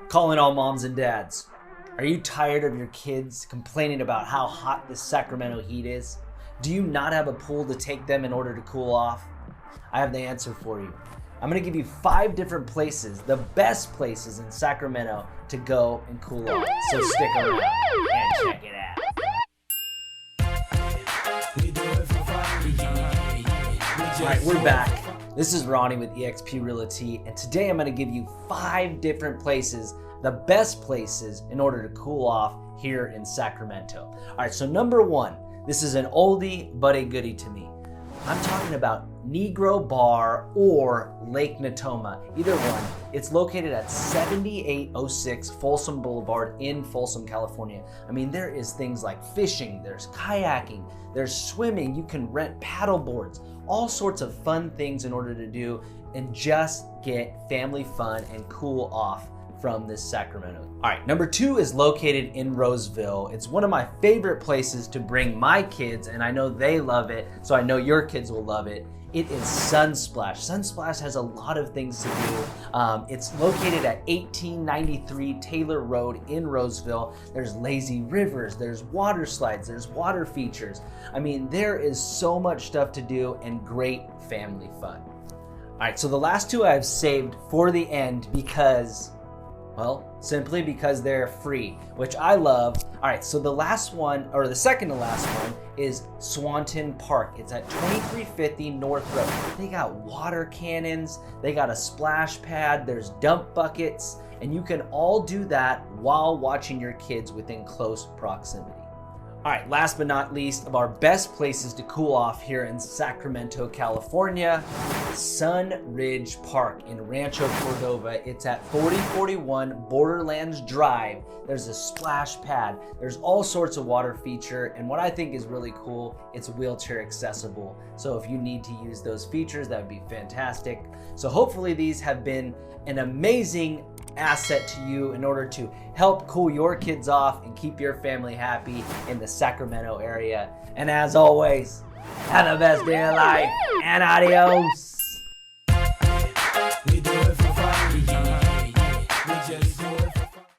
Calling all moms and dads. Are you tired of your kids complaining about how hot this Sacramento heat is? Do you not have a pool to take them in order to cool off? I have the answer for you. I'm gonna give you 5 different places, the best places in Sacramento to go and cool off. So stick around and check it out. All right, we're back. This is Ronnie with eXp Realty, and today I'm gonna give you 5 different places, the best places in order to cool off here in Sacramento. All right, so number 1, this is an oldie but a goodie to me. I'm talking about Negro Bar or Lake Natoma, either one. It's located at 7806 Folsom Boulevard in Folsom, California. I mean, there is things like fishing, there's kayaking, there's swimming, you can rent paddle boards, all sorts of fun things in order to do and just get family fun and cool off from this Sacramento. All right, number 2 is located in Roseville. It's one of my favorite places to bring my kids, and I know they love it, so I know your kids will love it. It is Sunsplash. Sunsplash has a lot of things to do. It's located at 1893 Taylor Road in Roseville. There's lazy rivers, there's water slides, there's water features. I mean, there is so much stuff to do and great family fun. All right, so the last 2 I've saved for the end because, well, simply because they're free, which I love. All right, so the last one, or the second to last one, is Swanson Park. It's at 2350 North Road. They got water cannons, they got a splash pad, there's dump buckets, and you can all do that while watching your kids within close proximity. All right, last but not least, of our best places to cool off here in Sacramento, California, Sun Ridge Park in Rancho Cordova. It's at 4041 Borderlands Drive. There's a splash pad. There's all sorts of water feature. And what I think is really cool, it's wheelchair accessible. So if you need to use those features, that would be fantastic. So hopefully these have been an amazing asset to you in order to help cool your kids off and keep your family happy in the Sacramento area. And as always, have the best day of life and adios.